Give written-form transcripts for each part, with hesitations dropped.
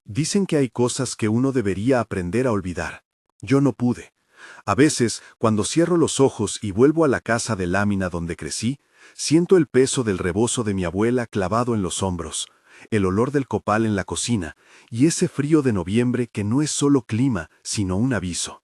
Dicen que hay cosas que uno debería aprender a olvidar. Yo no pude. A veces, cuando cierro los ojos y vuelvo a la casa de lámina donde crecí, siento el peso del rebozo de mi abuela clavado en los hombros, el olor del copal en la cocina y ese frío de noviembre que no es solo clima, sino un aviso.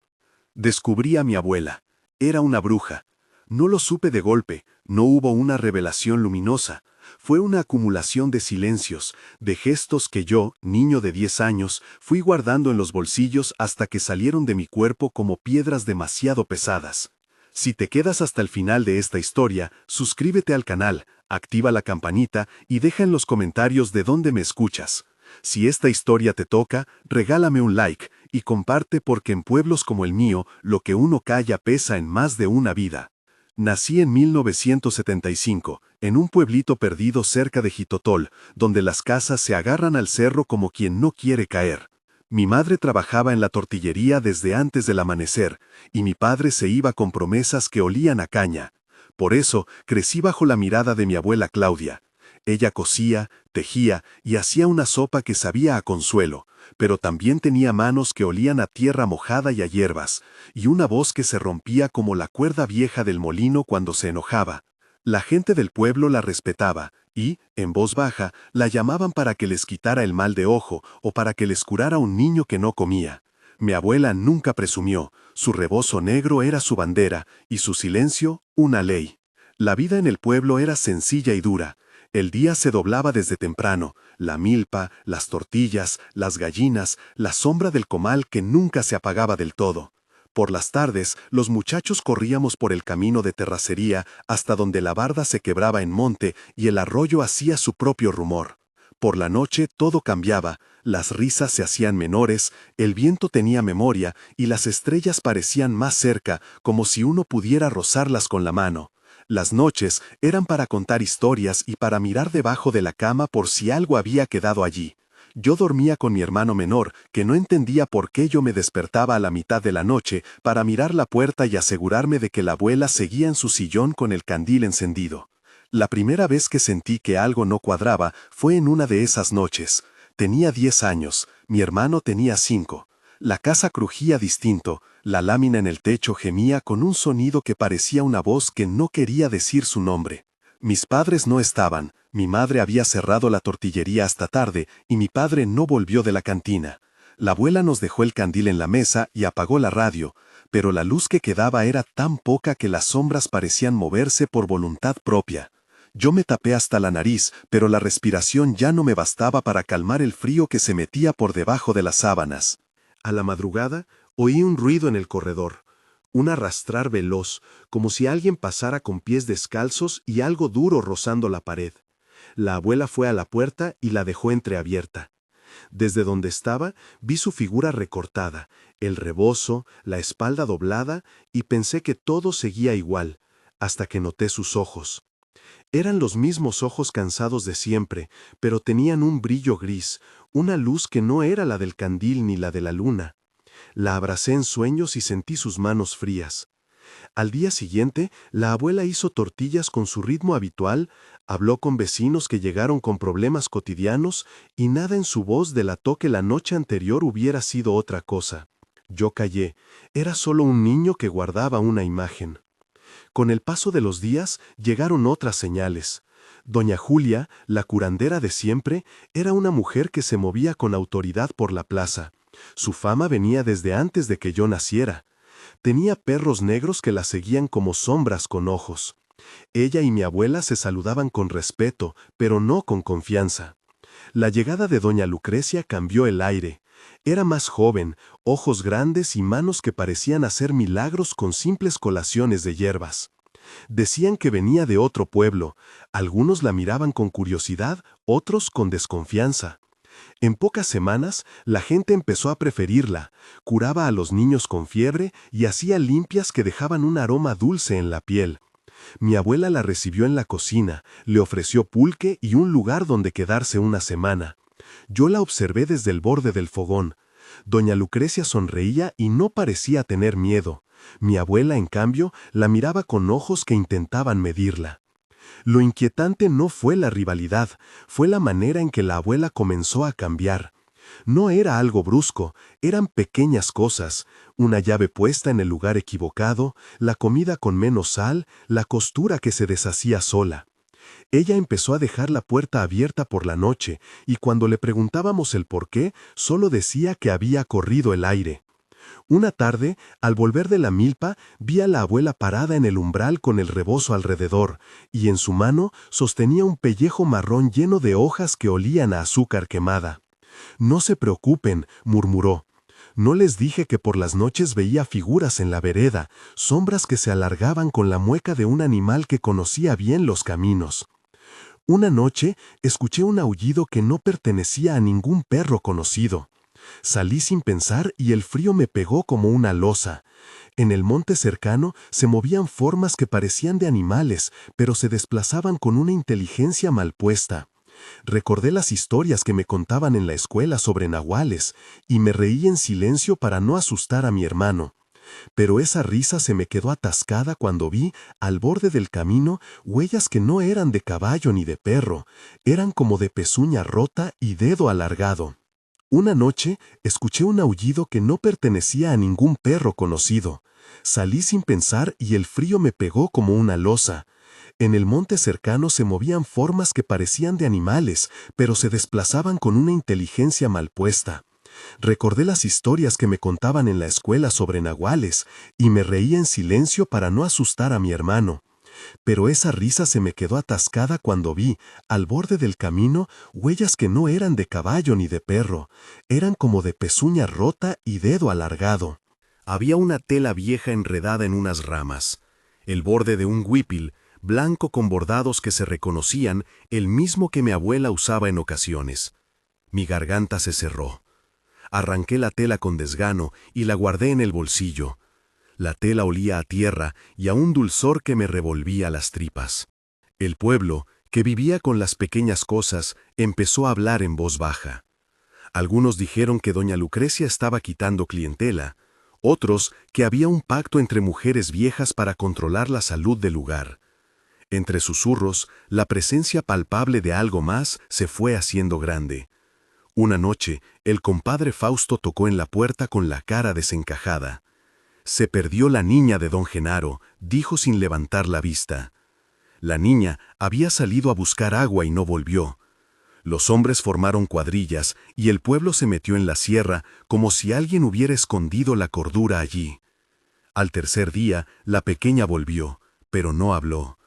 Descubrí a mi abuela. Era una bruja. No lo supe de golpe, no hubo una revelación luminosa. Fue una acumulación de silencios, de gestos que yo, niño de 10 años, fui guardando en los bolsillos hasta que salieron de mi cuerpo como piedras demasiado pesadas. Si te quedas hasta el final de esta historia, suscríbete al canal, activa la campanita y deja en los comentarios de dónde me escuchas. Si esta historia te toca, regálame un like y comparte porque en pueblos como el mío, lo que uno calla pesa en más de una vida. Nací en 1975, en un pueblito perdido cerca de Jitotol, donde las casas se agarran al cerro como quien no quiere caer. Mi madre trabajaba en la tortillería desde antes del amanecer, y mi padre se iba con promesas que olían a caña. Por eso, crecí bajo la mirada de mi abuela Claudia. Ella cosía, tejía y hacía una sopa que sabía a consuelo, pero también tenía manos que olían a tierra mojada y a hierbas, y una voz que se rompía como la cuerda vieja del molino cuando se enojaba. La gente del pueblo la respetaba, y, en voz baja, la llamaban para que les quitara el mal de ojo o para que les curara un niño que no comía. Mi abuela nunca presumió, su rebozo negro era su bandera, y su silencio, una ley. La vida en el pueblo era sencilla y dura. El día se doblaba desde temprano, la milpa, las tortillas, las gallinas, la sombra del comal que nunca se apagaba del todo. Por las tardes, los muchachos corríamos por el camino de terracería hasta donde la barda se quebraba en monte y el arroyo hacía su propio rumor. Por la noche todo cambiaba, las risas se hacían menores, el viento tenía memoria y las estrellas parecían más cerca, como si uno pudiera rozarlas con la mano. Las noches eran para contar historias y para mirar debajo de la cama por si algo había quedado allí. Yo dormía con mi hermano menor, que no entendía por qué yo me despertaba a la mitad de la noche para mirar la puerta y asegurarme de que la abuela seguía en su sillón con el candil encendido. La primera vez que sentí que algo no cuadraba fue en una de esas noches. Tenía 10 años, mi hermano tenía 5. La casa crujía distinto, la lámina en el techo gemía con un sonido que parecía una voz que no quería decir su nombre. Mis padres no estaban, mi madre había cerrado la tortillería hasta tarde y mi padre no volvió de la cantina. La abuela nos dejó el candil en la mesa y apagó la radio, pero la luz que quedaba era tan poca que las sombras parecían moverse por voluntad propia. Yo me tapé hasta la nariz, pero la respiración ya no me bastaba para calmar el frío que se metía por debajo de las sábanas. A la madrugada, oí un ruido en el corredor, un arrastrar veloz, como si alguien pasara con pies descalzos y algo duro rozando la pared. La abuela fue a la puerta y la dejó entreabierta. Desde donde estaba, vi su figura recortada, el rebozo, la espalda doblada, y pensé que todo seguía igual, hasta que noté sus ojos. Eran los mismos ojos cansados de siempre, pero tenían un brillo gris, una luz que no era la del candil ni la de la luna. La abracé en sueños y sentí sus manos frías. Al día siguiente, la abuela hizo tortillas con su ritmo habitual, habló con vecinos que llegaron con problemas cotidianos y nada en su voz delató que la noche anterior hubiera sido otra cosa. Yo callé, era solo un niño que guardaba una imagen. Con el paso de los días llegaron otras señales. Doña Julia, la curandera de siempre, era una mujer que se movía con autoridad por la plaza. Su fama venía desde antes de que yo naciera. Tenía perros negros que la seguían como sombras con ojos. Ella y mi abuela se saludaban con respeto, pero no con confianza. La llegada de doña Lucrecia cambió el aire. Era más joven, ojos grandes y manos que parecían hacer milagros con simples colaciones de hierbas. Decían que venía de otro pueblo. Algunos la miraban con curiosidad, otros con desconfianza. En pocas semanas, la gente empezó a preferirla, curaba a los niños con fiebre y hacía limpias que dejaban un aroma dulce en la piel. Mi abuela la recibió en la cocina, le ofreció pulque y un lugar donde quedarse una semana. Yo la observé desde el borde del fogón. Doña Lucrecia sonreía y no parecía tener miedo. Mi abuela, en cambio, la miraba con ojos que intentaban medirla. Lo inquietante no fue la rivalidad, fue la manera en que la abuela comenzó a cambiar. No era algo brusco, eran pequeñas cosas, una llave puesta en el lugar equivocado, la comida con menos sal, la costura que se deshacía sola. Ella empezó a dejar la puerta abierta por la noche, y cuando le preguntábamos el por qué, solo decía que había corrido el aire. Una tarde, al volver de la milpa, vi a la abuela parada en el umbral con el rebozo alrededor, y en su mano sostenía un pellejo marrón lleno de hojas que olían a azúcar quemada. «No se preocupen», murmuró. «No les dije que por las noches veía figuras en la vereda, sombras que se alargaban con la mueca de un animal que conocía bien los caminos». Una noche escuché un aullido que no pertenecía a ningún perro conocido. Salí sin pensar y el frío me pegó como una losa. En el monte cercano se movían formas que parecían de animales, pero se desplazaban con una inteligencia mal puesta. Recordé las historias que me contaban en la escuela sobre nahuales, y me reí en silencio para no asustar a mi hermano. Pero esa risa se me quedó atascada cuando vi, al borde del camino, huellas que no eran de caballo ni de perro, eran como de pezuña rota y dedo alargado. Una noche escuché un aullido que no pertenecía a ningún perro conocido. Salí sin pensar y el frío me pegó como una losa. En el monte cercano se movían formas que parecían de animales, pero se desplazaban con una inteligencia mal puesta. Recordé las historias que me contaban en la escuela sobre nahuales, y me reí en silencio para no asustar a mi hermano. Pero esa risa se me quedó atascada cuando vi, al borde del camino, huellas que no eran de caballo ni de perro, eran como de pezuña rota y dedo alargado. Había una tela vieja enredada en unas ramas, el borde de un huipil, blanco con bordados que se reconocían, el mismo que mi abuela usaba en ocasiones. Mi garganta se cerró. Arranqué la tela con desgano y la guardé en el bolsillo. La tela olía a tierra y a un dulzor que me revolvía las tripas. El pueblo, que vivía con las pequeñas cosas, empezó a hablar en voz baja. Algunos dijeron que doña Lucrecia estaba quitando clientela, otros que había un pacto entre mujeres viejas para controlar la salud del lugar. Entre susurros, la presencia palpable de algo más se fue haciendo grande. Una noche, el compadre Fausto tocó en la puerta con la cara desencajada. «Se perdió la niña de don Genaro», dijo sin levantar la vista. La niña había salido a buscar agua y no volvió. Los hombres formaron cuadrillas y el pueblo se metió en la sierra como si alguien hubiera escondido la cordura allí. Al tercer día, la pequeña volvió, pero no habló.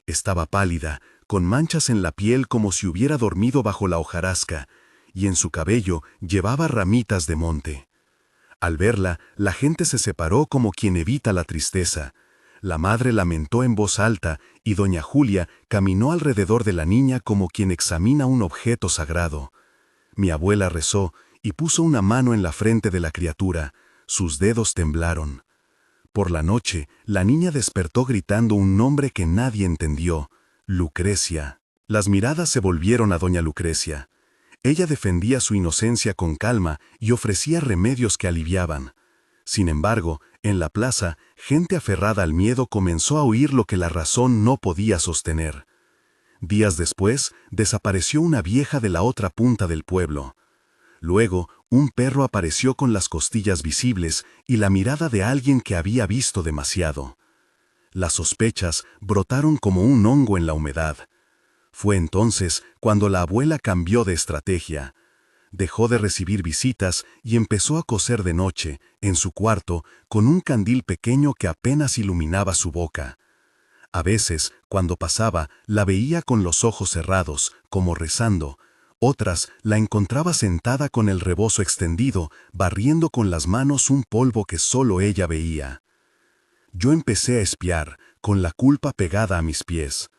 Estaba pálida, con manchas en la piel como si hubiera dormido bajo la hojarasca, y en su cabello llevaba ramitas de monte. Al verla, la gente se separó como quien evita la tristeza. La madre lamentó en voz alta y doña Julia caminó alrededor de la niña como quien examina un objeto sagrado. Mi abuela rezó y puso una mano en la frente de la criatura. Sus dedos temblaron. Por la noche, la niña despertó gritando un nombre que nadie entendió: Lucrecia. Las miradas se volvieron a doña Lucrecia. Ella defendía su inocencia con calma y ofrecía remedios que aliviaban. Sin embargo, en la plaza, gente aferrada al miedo comenzó a oír lo que la razón no podía sostener. Días después, desapareció una vieja de la otra punta del pueblo. Luego, un perro apareció con las costillas visibles y la mirada de alguien que había visto demasiado. Las sospechas brotaron como un hongo en la humedad. Fue entonces cuando la abuela cambió de estrategia. Dejó de recibir visitas y empezó a coser de noche, en su cuarto, con un candil pequeño que apenas iluminaba su boca. A veces, cuando pasaba, la veía con los ojos cerrados, como rezando. Otras la encontraba sentada con el rebozo extendido, barriendo con las manos un polvo que solo ella veía. Yo empecé a espiar, con la culpa pegada a mis pies.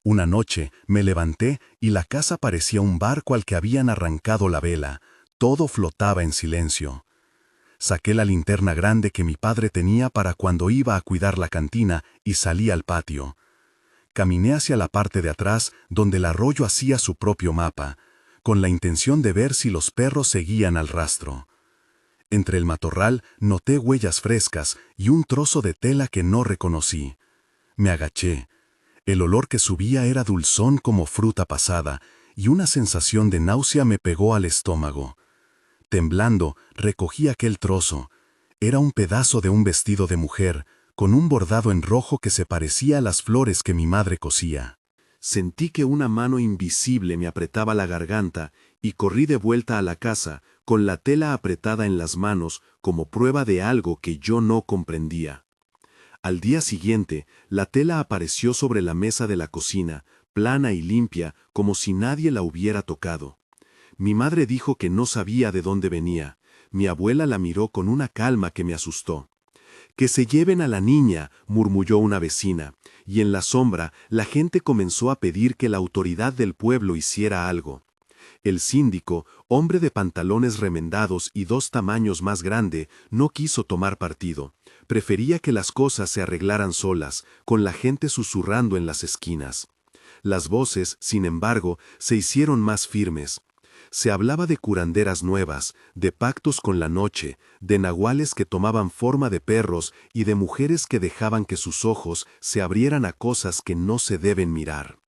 Una noche me levanté y la casa parecía un barco al que habían arrancado la vela. Todo flotaba en silencio. Saqué la linterna grande que mi padre tenía para cuando iba a cuidar la cantina y salí al patio. Caminé hacia la parte de atrás donde el arroyo hacía su propio mapa, con la intención de ver si los perros seguían al rastro. Entre el matorral noté huellas frescas y un trozo de tela que no reconocí. Me agaché. El olor que subía era dulzón como fruta pasada, y una sensación de náusea me pegó al estómago. Temblando, recogí aquel trozo. Era un pedazo de un vestido de mujer, con un bordado en rojo que se parecía a las flores que mi madre cosía. Sentí que una mano invisible me apretaba la garganta y corrí de vuelta a la casa, con la tela apretada en las manos como prueba de algo que yo no comprendía. Al día siguiente, la tela apareció sobre la mesa de la cocina, plana y limpia, como si nadie la hubiera tocado. Mi madre dijo que no sabía de dónde venía. Mi abuela la miró con una calma que me asustó. «Que se lleven a la niña», murmulló una vecina, y en la sombra la gente comenzó a pedir que la autoridad del pueblo hiciera algo. El síndico, hombre de pantalones remendados y 2 tamaños más grande, no quiso tomar partido. Prefería que las cosas se arreglaran solas, con la gente susurrando en las esquinas. Las voces, sin embargo, se hicieron más firmes. Se hablaba de curanderas nuevas, de pactos con la noche, de nahuales que tomaban forma de perros y de mujeres que dejaban que sus ojos se abrieran a cosas que no se deben mirar.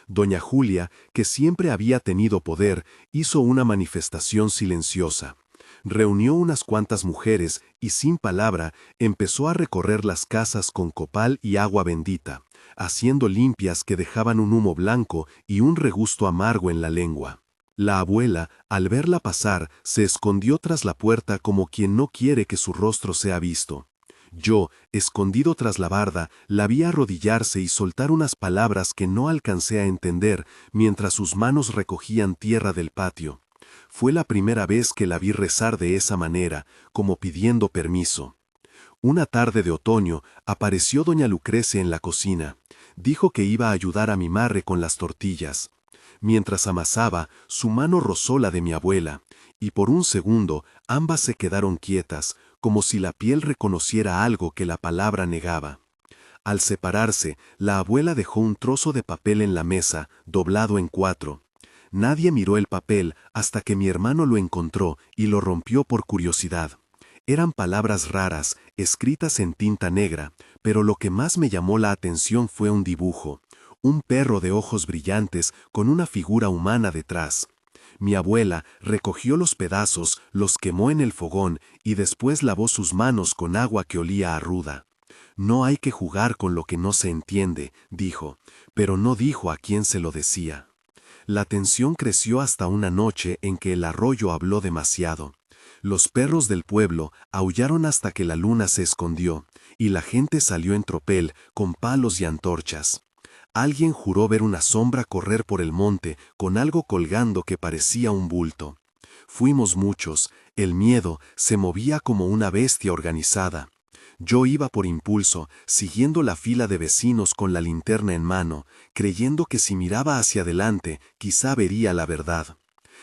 Doña Julia, que siempre había tenido poder, hizo una manifestación silenciosa. Reunió unas cuantas mujeres y, sin palabra, empezó a recorrer las casas con copal y agua bendita, haciendo limpias que dejaban un humo blanco y un regusto amargo en la lengua. La abuela, al verla pasar, se escondió tras la puerta como quien no quiere que su rostro sea visto. Yo, escondido tras la barda, la vi arrodillarse y soltar unas palabras que no alcancé a entender mientras sus manos recogían tierra del patio. Fue la primera vez que la vi rezar de esa manera, como pidiendo permiso. Una tarde de otoño apareció doña Lucrecia en la cocina. Dijo que iba a ayudar a mi madre con las tortillas. Mientras amasaba, su mano rozó la de mi abuela, y por un segundo ambas se quedaron quietas, como si la piel reconociera algo que la palabra negaba. Al separarse, la abuela dejó un trozo de papel en la mesa, doblado en 4. Nadie miró el papel hasta que mi hermano lo encontró y lo rompió por curiosidad. Eran palabras raras, escritas en tinta negra, pero lo que más me llamó la atención fue un dibujo. Un perro de ojos brillantes con una figura humana detrás. Mi abuela recogió los pedazos, los quemó en el fogón y después lavó sus manos con agua que olía a ruda. «No hay que jugar con lo que no se entiende», dijo, pero no dijo a quién se lo decía. La tensión creció hasta una noche en que el arroyo habló demasiado. Los perros del pueblo aullaron hasta que la luna se escondió, y la gente salió en tropel con palos y antorchas. Alguien juró ver una sombra correr por el monte con algo colgando que parecía un bulto. Fuimos muchos, el miedo se movía como una bestia organizada. Yo iba por impulso, siguiendo la fila de vecinos con la linterna en mano, creyendo que si miraba hacia adelante, quizá vería la verdad.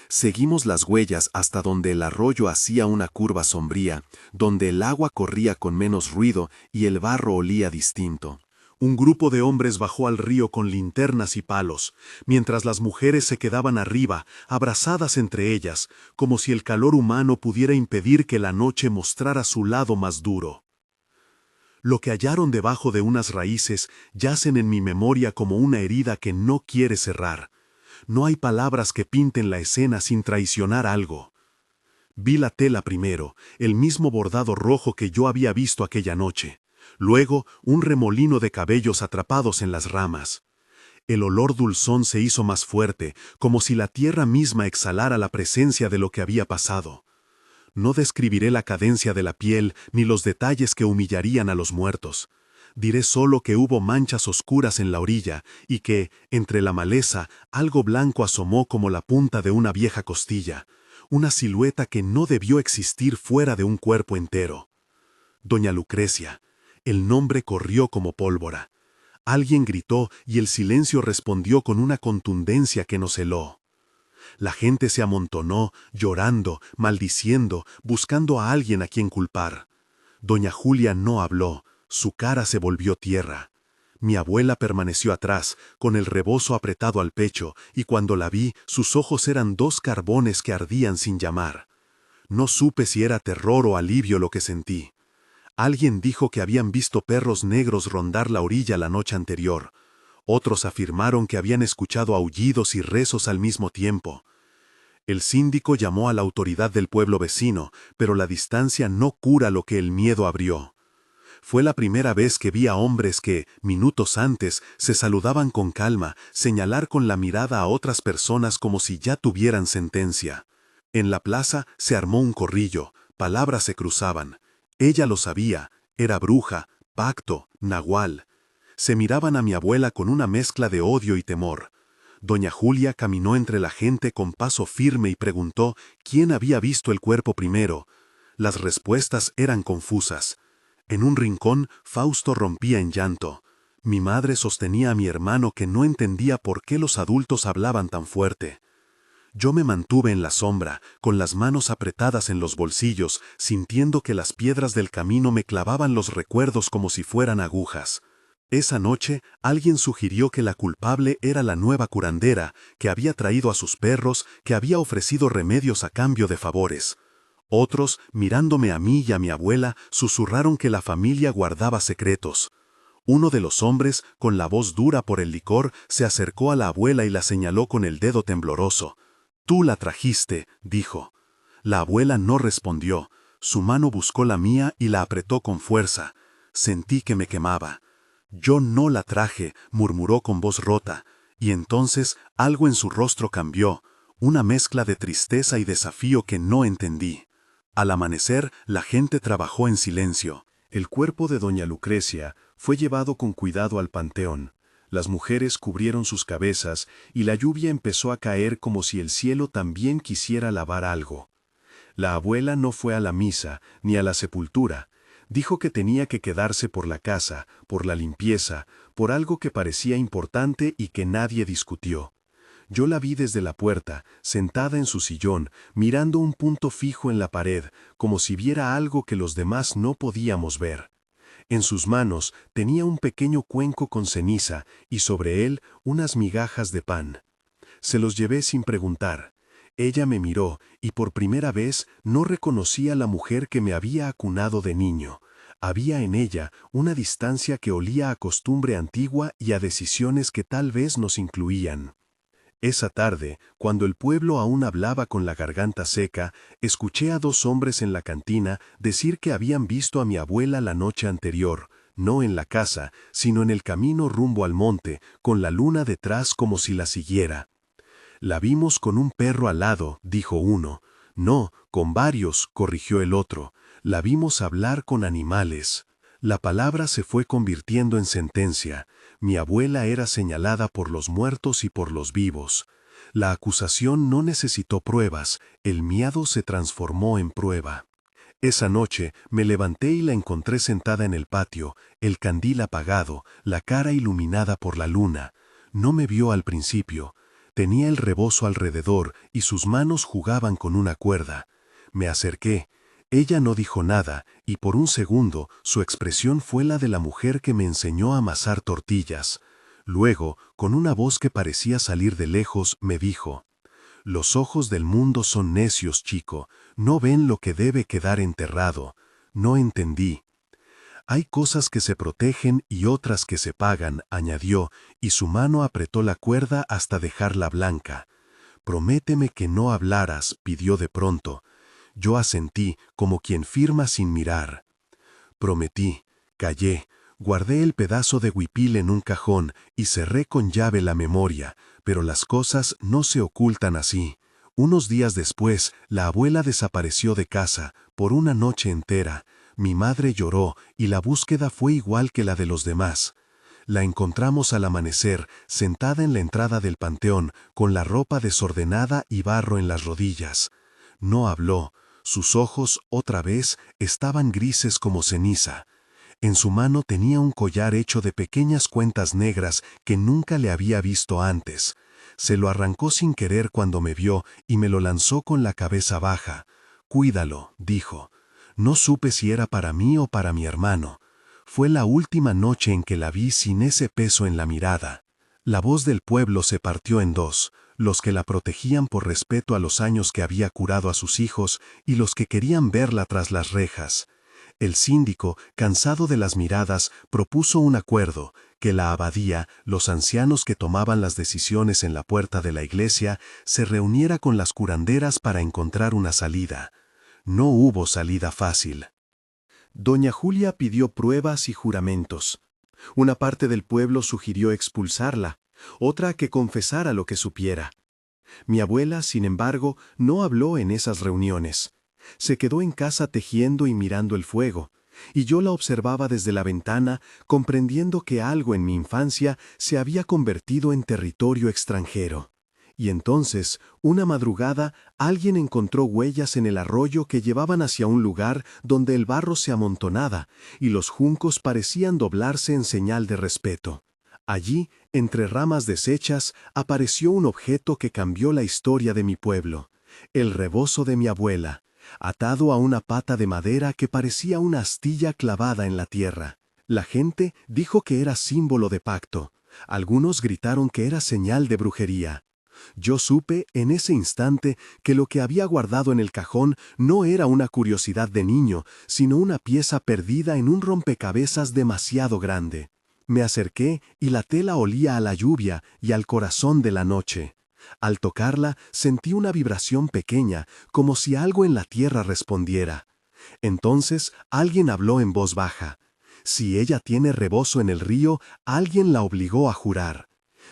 Seguimos las huellas hasta donde el arroyo hacía una curva sombría, donde el agua corría con menos ruido y el barro olía distinto. Un grupo de hombres bajó al río con linternas y palos, mientras las mujeres se quedaban arriba, abrazadas entre ellas, como si el calor humano pudiera impedir que la noche mostrara su lado más duro. Lo que hallaron debajo de unas raíces yacen en mi memoria como una herida que no quiere cerrar. No hay palabras que pinten la escena sin traicionar algo. Vi la tela primero, el mismo bordado rojo que yo había visto aquella noche. Luego, un remolino de cabellos atrapados en las ramas. El olor dulzón se hizo más fuerte, como si la tierra misma exhalara la presencia de lo que había pasado. No describiré la cadencia de la piel ni los detalles que humillarían a los muertos. Diré solo que hubo manchas oscuras en la orilla y que, entre la maleza, algo blanco asomó como la punta de una vieja costilla, una silueta que no debió existir fuera de un cuerpo entero. Doña Lucrecia. El nombre corrió como pólvora. Alguien gritó y el silencio respondió con una contundencia que nos heló. La gente se amontonó, llorando, maldiciendo, buscando a alguien a quien culpar. Doña Julia no habló, su cara se volvió tierra. Mi abuela permaneció atrás, con el rebozo apretado al pecho, y cuando la vi, sus ojos eran 2 carbones que ardían sin llamar. No supe si era terror o alivio lo que sentí. Alguien dijo que habían visto perros negros rondar la orilla la noche anterior. Otros afirmaron que habían escuchado aullidos y rezos al mismo tiempo. El síndico llamó a la autoridad del pueblo vecino, pero la distancia no cura lo que el miedo abrió. Fue la primera vez que vi a hombres que, minutos antes, se saludaban con calma, señalar con la mirada a otras personas como si ya tuvieran sentencia. En la plaza se armó un corrillo, palabras se cruzaban. Ella lo sabía, era bruja, pacto, nahual. Se miraban a mi abuela con una mezcla de odio y temor. Doña Julia caminó entre la gente con paso firme y preguntó quién había visto el cuerpo primero. Las respuestas eran confusas. En un rincón, Fausto rompía en llanto. Mi madre sostenía a mi hermano que no entendía por qué los adultos hablaban tan fuerte. Yo me mantuve en la sombra, con las manos apretadas en los bolsillos, sintiendo que las piedras del camino me clavaban los recuerdos como si fueran agujas. Esa noche, alguien sugirió que la culpable era la nueva curandera, que había traído a sus perros, que había ofrecido remedios a cambio de favores. Otros, mirándome a mí y a mi abuela, susurraron que la familia guardaba secretos. Uno de los hombres, con la voz dura por el licor, se acercó a la abuela y la señaló con el dedo tembloroso. «Tú la trajiste», dijo. La abuela no respondió. Su mano buscó la mía y la apretó con fuerza. Sentí que me quemaba. «Yo no la traje», murmuró con voz rota, y entonces algo en su rostro cambió, una mezcla de tristeza y desafío que no entendí. Al amanecer, la gente trabajó en silencio. El cuerpo de doña Lucrecia fue llevado con cuidado al panteón. Las mujeres cubrieron sus cabezas y la lluvia empezó a caer como si el cielo también quisiera lavar algo. La abuela no fue a la misa ni a la sepultura. Dijo que tenía que quedarse por la casa, por la limpieza, por algo que parecía importante y que nadie discutió. Yo la vi desde la puerta, sentada en su sillón, mirando un punto fijo en la pared, como si viera algo que los demás no podíamos ver. En sus manos tenía un pequeño cuenco con ceniza y sobre él unas migajas de pan. Se los llevé sin preguntar. Ella me miró y por primera vez no reconocí a la mujer que me había acunado de niño. Había en ella una distancia que olía a costumbre antigua y a decisiones que tal vez nos incluían. Esa tarde, cuando el pueblo aún hablaba con la garganta seca, escuché a dos hombres en la cantina decir que habían visto a mi abuela la noche anterior, no en la casa, sino en el camino rumbo al monte, con la luna detrás como si la siguiera. «La vimos con un perro al lado», dijo uno. «No, con varios», corrigió el otro. «La vimos hablar con animales». La palabra se fue convirtiendo en sentencia. Mi abuela era señalada por los muertos y por los vivos. La acusación no necesitó pruebas, el miedo se transformó en prueba. Esa noche me levanté y la encontré sentada en el patio, el candil apagado, la cara iluminada por la luna. No me vio al principio. Tenía el rebozo alrededor y sus manos jugaban con una cuerda. Me acerqué. Ella no dijo nada, y por un segundo su expresión fue la de la mujer que me enseñó a amasar tortillas. Luego, con una voz que parecía salir de lejos, me dijo: «Los ojos del mundo son necios, chico, no ven lo que debe quedar enterrado». No entendí. «Hay cosas que se protegen y otras que se pagan», añadió, y su mano apretó la cuerda hasta dejarla blanca. «Prométeme que no hablaras», pidió de pronto. Yo asentí, como quien firma sin mirar. Prometí, callé, guardé el pedazo de huipil en un cajón y cerré con llave la memoria, pero las cosas no se ocultan así. Unos días después, la abuela desapareció de casa, por una noche entera. Mi madre lloró y la búsqueda fue igual que la de los demás. La encontramos al amanecer, sentada en la entrada del panteón, con la ropa desordenada y barro en las rodillas. No habló. Sus ojos, otra vez, estaban grises como ceniza. En su mano tenía un collar hecho de pequeñas cuentas negras que nunca le había visto antes. Se lo arrancó sin querer cuando me vio y me lo lanzó con la cabeza baja. «Cuídalo», dijo. No supe si era para mí o para mi hermano. Fue la última noche en que la vi sin ese peso en la mirada. La voz del pueblo se partió en dos, los que la protegían por respeto a los años que había curado a sus hijos y los que querían verla tras las rejas. El síndico, cansado de las miradas, propuso un acuerdo, que la abadía, los ancianos que tomaban las decisiones en la puerta de la iglesia, se reuniera con las curanderas para encontrar una salida. No hubo salida fácil. Doña Julia pidió pruebas y juramentos. Una parte del pueblo sugirió expulsarla, otra que confesara lo que supiera. Mi abuela, sin embargo, no habló en esas reuniones. Se quedó en casa tejiendo y mirando el fuego, y yo la observaba desde la ventana, comprendiendo que algo en mi infancia se había convertido en territorio extranjero. Y entonces, una madrugada, alguien encontró huellas en el arroyo que llevaban hacia un lugar donde el barro se amontonaba y los juncos parecían doblarse en señal de respeto. Allí, entre ramas deshechas, apareció un objeto que cambió la historia de mi pueblo: el rebozo de mi abuela, atado a una pata de madera que parecía una astilla clavada en la tierra. La gente dijo que era símbolo de pacto. Algunos gritaron que era señal de brujería. Yo supe en ese instante que lo que había guardado en el cajón no era una curiosidad de niño, sino una pieza perdida en un rompecabezas demasiado grande. Me acerqué y la tela olía a la lluvia y al corazón de la noche. Al tocarla sentí una vibración pequeña, como si algo en la tierra respondiera. Entonces alguien habló en voz baja. Si ella tiene rebozo en el río, alguien la obligó a jurar.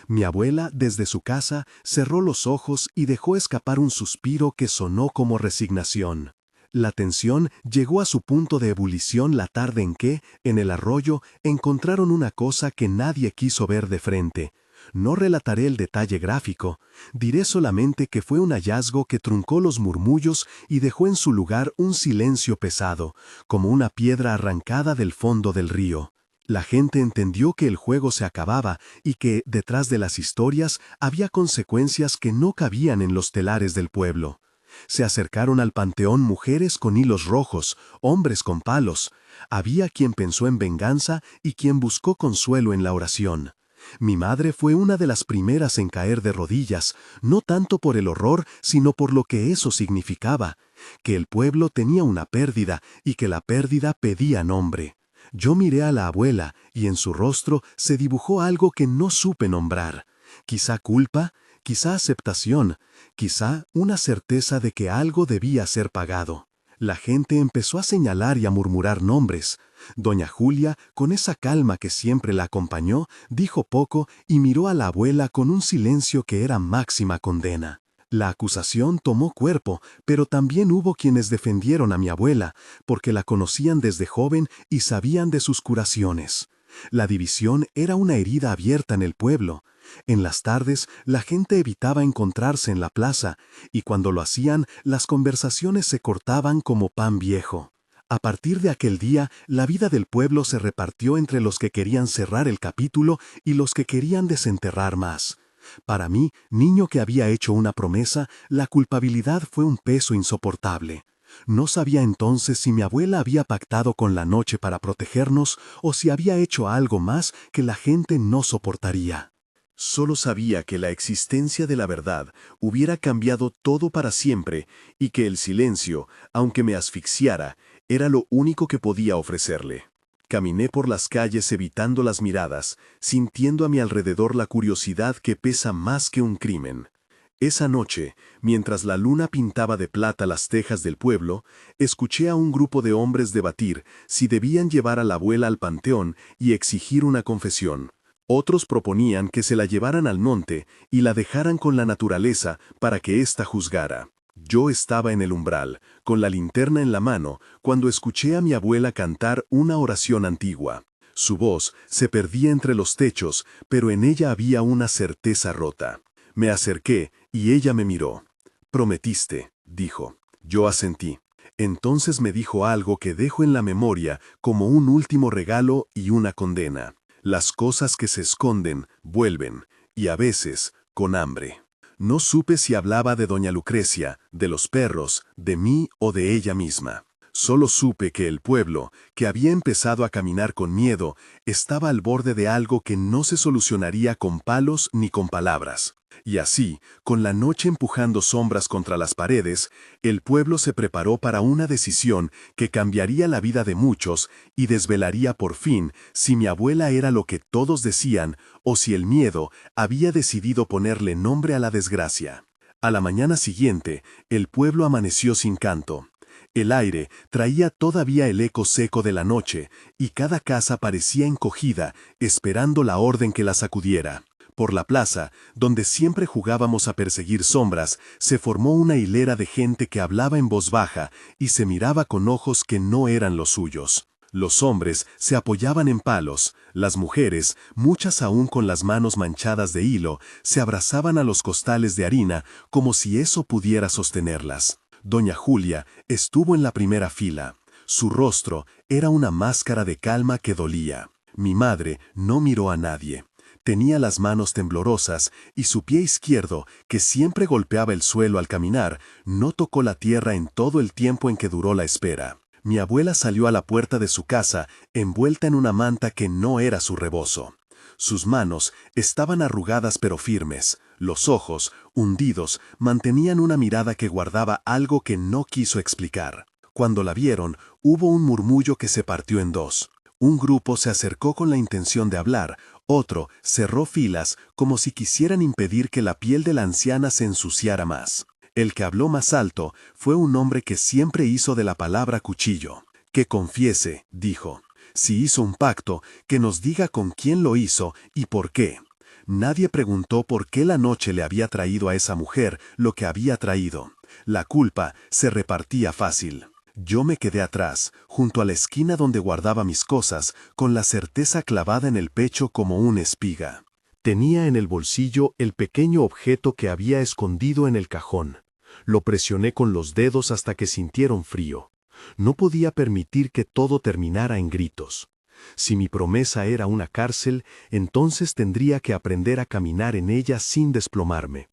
Mi abuela, desde su casa, cerró los ojos y dejó escapar un suspiro que sonó como resignación. La tensión llegó a su punto de ebullición la tarde en que, en el arroyo, encontraron una cosa que nadie quiso ver de frente. No relataré el detalle gráfico, diré solamente que fue un hallazgo que truncó los murmullos y dejó en su lugar un silencio pesado, como una piedra arrancada del fondo del río. La gente entendió que el juego se acababa y que, detrás de las historias, había consecuencias que no cabían en los telares del pueblo. Se acercaron al panteón mujeres con hilos rojos, hombres con palos. Había quien pensó en venganza y quien buscó consuelo en la oración. Mi madre fue una de las primeras en caer de rodillas, no tanto por el horror, sino por lo que eso significaba, que el pueblo tenía una pérdida y que la pérdida pedía nombre. Yo miré a la abuela y en su rostro se dibujó algo que no supe nombrar. Quizá culpa, quizá aceptación, quizá una certeza de que algo debía ser pagado. La gente empezó a señalar y a murmurar nombres. Doña Julia, con esa calma que siempre la acompañó, dijo poco y miró a la abuela con un silencio que era máxima condena. La acusación tomó cuerpo, pero también hubo quienes defendieron a mi abuela, porque la conocían desde joven y sabían de sus curaciones. La división era una herida abierta en el pueblo. En las tardes, la gente evitaba encontrarse en la plaza, y cuando lo hacían, las conversaciones se cortaban como pan viejo. A partir de aquel día, la vida del pueblo se repartió entre los que querían cerrar el capítulo y los que querían desenterrar más. Para mí, niño que había hecho una promesa, la culpabilidad fue un peso insoportable. No sabía entonces si mi abuela había pactado con la noche para protegernos o si había hecho algo más que la gente no soportaría. Solo sabía que la existencia de la verdad hubiera cambiado todo para siempre y que el silencio, aunque me asfixiara, era lo único que podía ofrecerle. Caminé por las calles evitando las miradas, sintiendo a mi alrededor la curiosidad que pesa más que un crimen. Esa noche, mientras la luna pintaba de plata las tejas del pueblo, escuché a un grupo de hombres debatir si debían llevar a la abuela al panteón y exigir una confesión. Otros proponían que se la llevaran al monte y la dejaran con la naturaleza para que ésta juzgara. Yo estaba en el umbral, con la linterna en la mano, cuando escuché a mi abuela cantar una oración antigua. Su voz se perdía entre los techos, pero en ella había una certeza rota. Me acerqué y ella me miró. «Prometiste», dijo. Yo asentí. Entonces me dijo algo que dejo en la memoria como un último regalo y una condena. Las cosas que se esconden vuelven, y a veces con hambre. No supe si hablaba de doña Lucrecia, de los perros, de mí o de ella misma. Solo supe que el pueblo, que había empezado a caminar con miedo, estaba al borde de algo que no se solucionaría con palos ni con palabras. Y así, con la noche empujando sombras contra las paredes, el pueblo se preparó para una decisión que cambiaría la vida de muchos y desvelaría por fin si mi abuela era lo que todos decían o si el miedo había decidido ponerle nombre a la desgracia. A la mañana siguiente, el pueblo amaneció sin canto. El aire traía todavía el eco seco de la noche, y cada casa parecía encogida, esperando la orden que la sacudiera. Por la plaza, donde siempre jugábamos a perseguir sombras, se formó una hilera de gente que hablaba en voz baja y se miraba con ojos que no eran los suyos. Los hombres se apoyaban en palos, las mujeres, muchas aún con las manos manchadas de hilo, se abrazaban a los costales de harina como si eso pudiera sostenerlas. Doña Julia estuvo en la primera fila. Su rostro era una máscara de calma que dolía. Mi madre no miró a nadie. Tenía las manos temblorosas y su pie izquierdo, que siempre golpeaba el suelo al caminar, no tocó la tierra en todo el tiempo en que duró la espera. Mi abuela salió a la puerta de su casa envuelta en una manta que no era su rebozo. Sus manos estaban arrugadas pero firmes. Los ojos, hundidos, mantenían una mirada que guardaba algo que no quiso explicar. Cuando la vieron, hubo un murmullo que se partió en dos. Un grupo se acercó con la intención de hablar, otro cerró filas como si quisieran impedir que la piel de la anciana se ensuciara más. El que habló más alto fue un hombre que siempre hizo de la palabra cuchillo. Que confiese, dijo. Si hizo un pacto, que nos diga con quién lo hizo y por qué. Nadie preguntó por qué la noche le había traído a esa mujer lo que había traído. La culpa se repartía fácil. Yo me quedé atrás, junto a la esquina donde guardaba mis cosas, con la certeza clavada en el pecho como una espiga. Tenía en el bolsillo el pequeño objeto que había escondido en el cajón. Lo presioné con los dedos hasta que sintieron frío. No podía permitir que todo terminara en gritos. Si mi promesa era una cárcel, entonces tendría que aprender a caminar en ella sin desplomarme.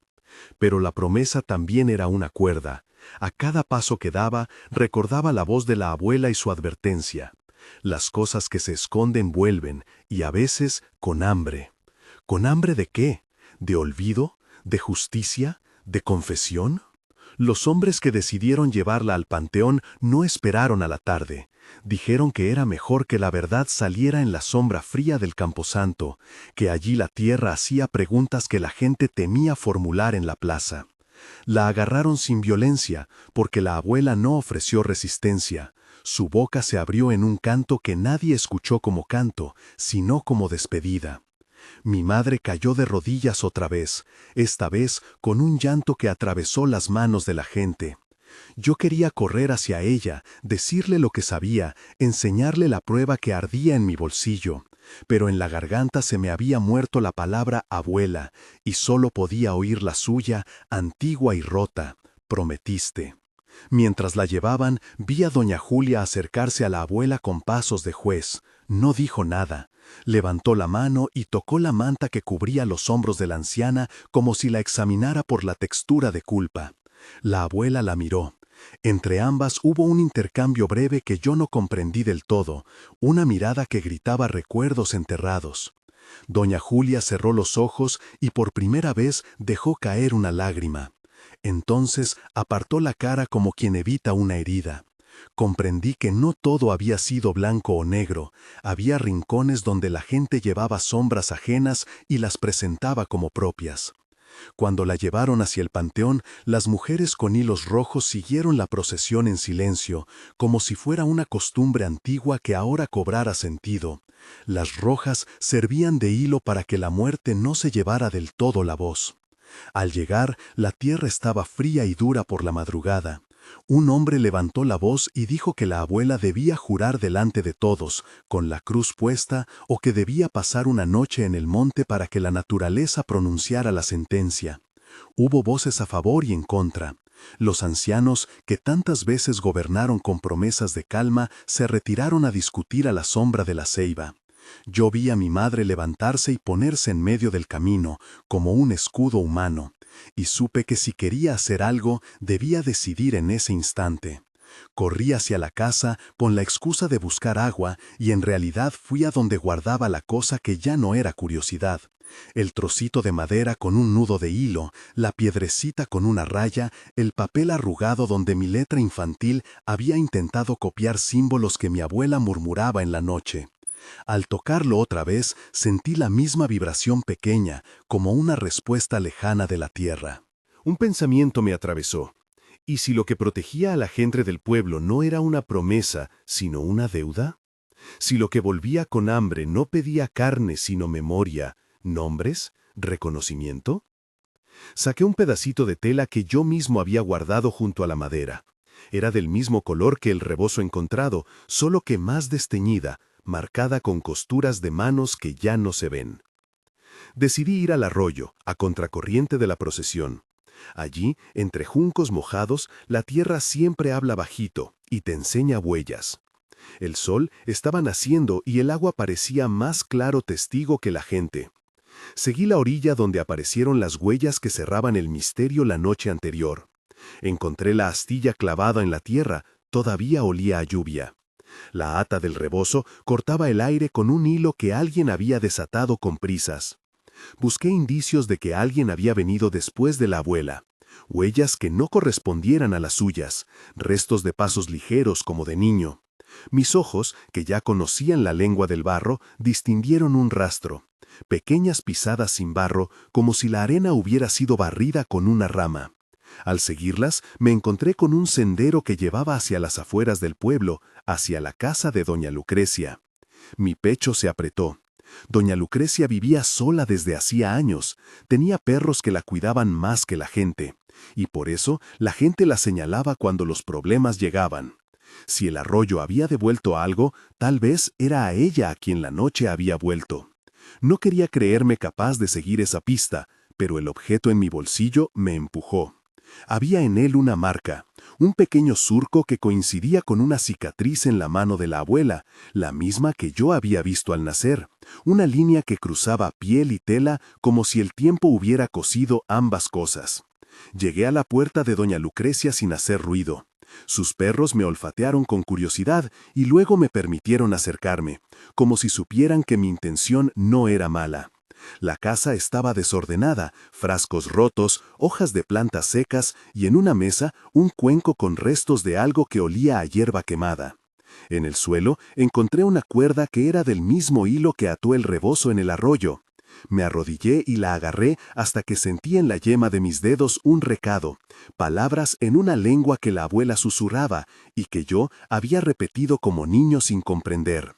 Pero la promesa también era una cuerda. A cada paso que daba, recordaba la voz de la abuela y su advertencia. Las cosas que se esconden vuelven, y a veces con hambre. ¿Con hambre de qué? ¿De olvido? ¿De justicia? ¿De confesión? Los hombres que decidieron llevarla al panteón no esperaron a la tarde. Dijeron que era mejor que la verdad saliera en la sombra fría del camposanto, que allí la tierra hacía preguntas que la gente temía formular en la plaza. La agarraron sin violencia, porque la abuela no ofreció resistencia. Su boca se abrió en un canto que nadie escuchó como canto, sino como despedida. Mi madre cayó de rodillas otra vez, esta vez con un llanto que atravesó las manos de la gente. Yo quería correr hacia ella, decirle lo que sabía, enseñarle la prueba que ardía en mi bolsillo, pero en la garganta se me había muerto la palabra abuela, y solo podía oír la suya, antigua y rota: prometiste. Mientras la llevaban, vi a doña Julia acercarse a la abuela con pasos de juez. No dijo nada. Levantó la mano y tocó la manta que cubría los hombros de la anciana como si la examinara por la textura de culpa. La abuela la miró. Entre ambas hubo un intercambio breve que yo no comprendí del todo, una mirada que gritaba recuerdos enterrados. Doña Julia cerró los ojos y por primera vez dejó caer una lágrima. Entonces apartó la cara como quien evita una herida. Comprendí que no todo había sido blanco o negro, había rincones donde la gente llevaba sombras ajenas y las presentaba como propias. Cuando la llevaron hacia el panteón, las mujeres con hilos rojos siguieron la procesión en silencio, como si fuera una costumbre antigua que ahora cobrara sentido. Las rojas servían de hilo para que la muerte no se llevara del todo la voz. Al llegar, la tierra estaba fría y dura por la madrugada. Un hombre levantó la voz y dijo que la abuela debía jurar delante de todos, con la cruz puesta, o que debía pasar una noche en el monte para que la naturaleza pronunciara la sentencia. Hubo voces a favor y en contra. Los ancianos, que tantas veces gobernaron con promesas de calma, se retiraron a discutir a la sombra de la ceiba. Yo vi a mi madre levantarse y ponerse en medio del camino, como un escudo humano, y supe que si quería hacer algo, debía decidir en ese instante. Corrí hacia la casa con la excusa de buscar agua y en realidad fui a donde guardaba la cosa que ya no era curiosidad. El trocito de madera con un nudo de hilo, la piedrecita con una raya, el papel arrugado donde mi letra infantil había intentado copiar símbolos que mi abuela murmuraba en la noche. Al tocarlo otra vez, sentí la misma vibración pequeña, como una respuesta lejana de la tierra. Un pensamiento me atravesó. ¿Y si lo que protegía a la gente del pueblo no era una promesa, sino una deuda? Si lo que volvía con hambre no pedía carne, sino memoria, nombres, reconocimiento. Saqué un pedacito de tela que yo mismo había guardado junto a la madera. Era del mismo color que el rebozo encontrado, solo que más desteñida, marcada con costuras de manos que ya no se ven. Decidí ir al arroyo, a contracorriente de la procesión. Allí, entre juncos mojados, la tierra siempre habla bajito y te enseña huellas. El sol estaba naciendo y el agua parecía más claro testigo que la gente. Seguí la orilla donde aparecieron las huellas que cerraban el misterio la noche anterior. Encontré la astilla clavada en la tierra, todavía olía a lluvia. La ata del rebozo cortaba el aire con un hilo que alguien había desatado con prisas. Busqué indicios de que alguien había venido después de la abuela. Huellas que no correspondieran a las suyas, restos de pasos ligeros como de niño. Mis ojos, que ya conocían la lengua del barro, distinguieron un rastro. Pequeñas pisadas sin barro, como si la arena hubiera sido barrida con una rama. Al seguirlas, me encontré con un sendero que llevaba hacia las afueras del pueblo, hacia la casa de doña Lucrecia. Mi pecho se apretó. Doña Lucrecia vivía sola desde hacía años, tenía perros que la cuidaban más que la gente, y por eso la gente la señalaba cuando los problemas llegaban. Si el arroyo había devuelto algo, tal vez era a ella a quien la noche había vuelto. No quería creerme capaz de seguir esa pista, pero el objeto en mi bolsillo me empujó. Había en él una marca, un pequeño surco que coincidía con una cicatriz en la mano de la abuela, la misma que yo había visto al nacer, una línea que cruzaba piel y tela como si el tiempo hubiera cosido ambas cosas. Llegué a la puerta de doña Lucrecia sin hacer ruido. Sus perros me olfatearon con curiosidad y luego me permitieron acercarme, como si supieran que mi intención no era mala. La casa estaba desordenada, frascos rotos, hojas de plantas secas y en una mesa un cuenco con restos de algo que olía a hierba quemada. En el suelo encontré una cuerda que era del mismo hilo que ató el rebozo en el arroyo. Me arrodillé y la agarré hasta que sentí en la yema de mis dedos un recado, palabras en una lengua que la abuela susurraba y que yo había repetido como niño sin comprender.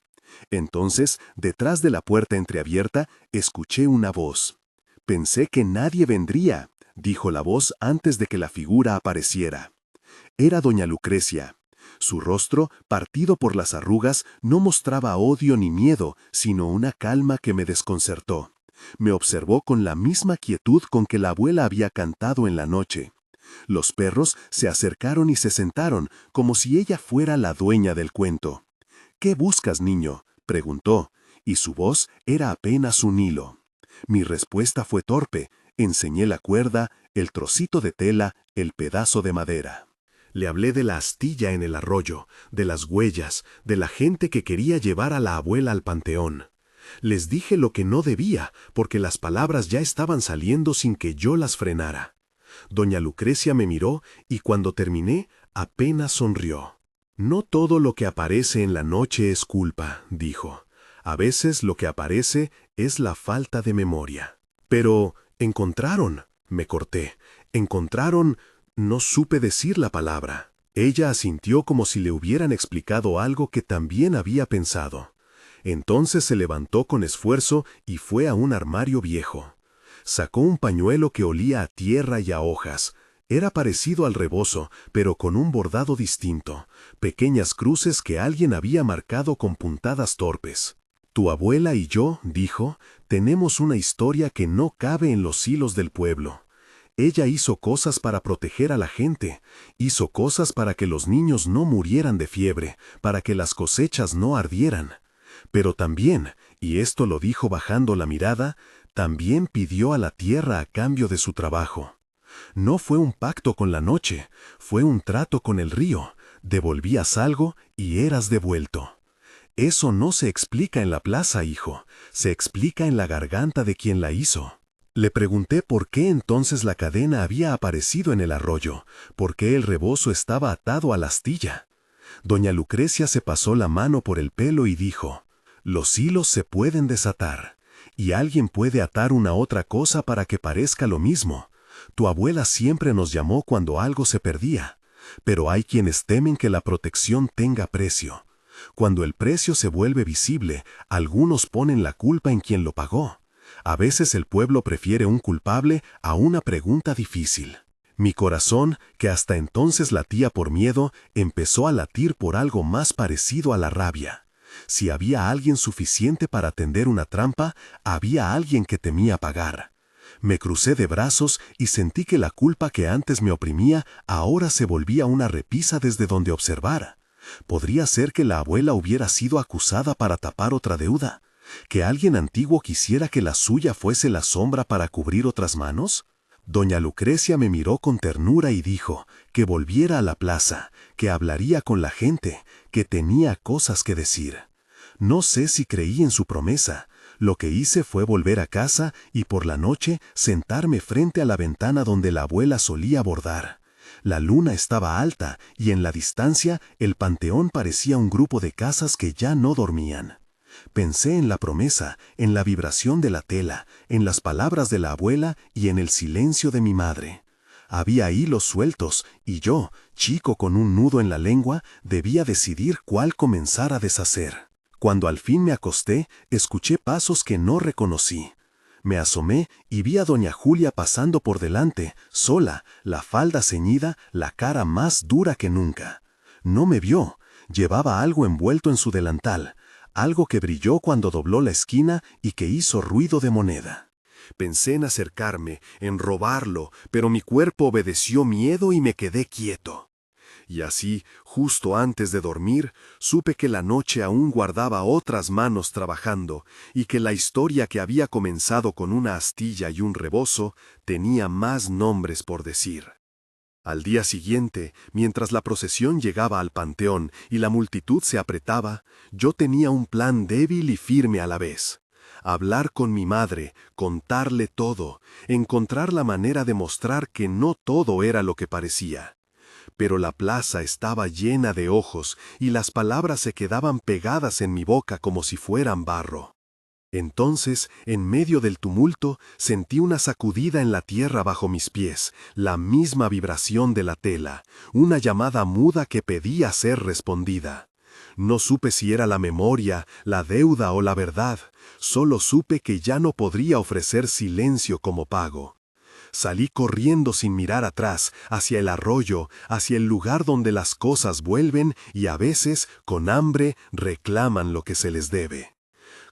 Entonces, detrás de la puerta entreabierta, escuché una voz. Pensé que nadie vendría, dijo la voz antes de que la figura apareciera. Era doña Lucrecia. Su rostro, partido por las arrugas, no mostraba odio ni miedo, sino una calma que me desconcertó. Me observó con la misma quietud con que la abuela había cantado en la noche. Los perros se acercaron y se sentaron, como si ella fuera la dueña del cuento. «¿Qué buscas, niño?», preguntó, y su voz era apenas un hilo. Mi respuesta fue torpe. Enseñé la cuerda, el trocito de tela, el pedazo de madera. Le hablé de la astilla en el arroyo, de las huellas, de la gente que quería llevar a la abuela al panteón. Les dije lo que no debía, porque las palabras ya estaban saliendo sin que yo las frenara. Doña Lucrecia me miró y cuando terminé, apenas sonrió. «No todo lo que aparece en la noche es culpa», dijo. «A veces lo que aparece es la falta de memoria». «Pero, encontraron», me corté. «Encontraron», no supe decir la palabra. Ella asintió como si le hubieran explicado algo que también había pensado. Entonces se levantó con esfuerzo y fue a un armario viejo. Sacó un pañuelo que olía a tierra y a hojas. Era parecido al rebozo, pero con un bordado distinto, pequeñas cruces que alguien había marcado con puntadas torpes. «Tu abuela y yo», dijo, «tenemos una historia que no cabe en los hilos del pueblo. Ella hizo cosas para proteger a la gente, hizo cosas para que los niños no murieran de fiebre, para que las cosechas no ardieran. Pero también, y esto lo dijo bajando la mirada, también pidió a la tierra a cambio de su trabajo. No fue un pacto con la noche, fue un trato con el río. Devolvías algo y eras devuelto. Eso no se explica en la plaza, hijo, se explica en la garganta de quien la hizo. Le pregunté por qué entonces la cadena había aparecido en el arroyo, por qué el rebozo estaba atado a la astilla. Doña Lucrecia se pasó la mano por el pelo y dijo: «Los hilos se pueden desatar, y alguien puede atar una otra cosa para que parezca lo mismo. Tu abuela siempre nos llamó cuando algo se perdía, pero hay quienes temen que la protección tenga precio. Cuando el precio se vuelve visible, algunos ponen la culpa en quien lo pagó. A veces el pueblo prefiere un culpable a una pregunta difícil». Mi corazón, que hasta entonces latía por miedo, empezó a latir por algo más parecido a la rabia. Si había alguien suficiente para tender una trampa, había alguien que temía pagar. Me crucé de brazos y sentí que la culpa que antes me oprimía ahora se volvía una repisa desde donde observara. ¿Podría ser que la abuela hubiera sido acusada para tapar otra deuda? ¿Que alguien antiguo quisiera que la suya fuese la sombra para cubrir otras manos? Doña Lucrecia me miró con ternura y dijo que volviera a la plaza, que hablaría con la gente, que tenía cosas que decir. No sé si creí en su promesa. Lo que hice fue volver a casa y por la noche sentarme frente a la ventana donde la abuela solía bordar. La luna estaba alta y en la distancia el panteón parecía un grupo de casas que ya no dormían. Pensé en la promesa, en la vibración de la tela, en las palabras de la abuela y en el silencio de mi madre. Había hilos sueltos y yo, chico con un nudo en la lengua, debía decidir cuál comenzar a deshacer. Cuando al fin me acosté, escuché pasos que no reconocí. Me asomé y vi a doña Julia pasando por delante, sola, la falda ceñida, la cara más dura que nunca. No me vio, llevaba algo envuelto en su delantal, algo que brilló cuando dobló la esquina y que hizo ruido de moneda. Pensé en acercarme, en robarlo, pero mi cuerpo obedeció miedo y me quedé quieto. Y así, justo antes de dormir, supe que la noche aún guardaba otras manos trabajando y que la historia que había comenzado con una astilla y un rebozo tenía más nombres por decir. Al día siguiente, mientras la procesión llegaba al panteón y la multitud se apretaba, yo tenía un plan débil y firme a la vez. Hablar con mi madre, contarle todo, encontrar la manera de mostrar que no todo era lo que parecía. Pero la plaza estaba llena de ojos y las palabras se quedaban pegadas en mi boca como si fueran barro. Entonces, en medio del tumulto, sentí una sacudida en la tierra bajo mis pies, la misma vibración de la tela, una llamada muda que pedía ser respondida. No supe si era la memoria, la deuda o la verdad, solo supe que ya no podría ofrecer silencio como pago. Salí corriendo sin mirar atrás, hacia el arroyo, hacia el lugar donde las cosas vuelven y a veces, con hambre, reclaman lo que se les debe.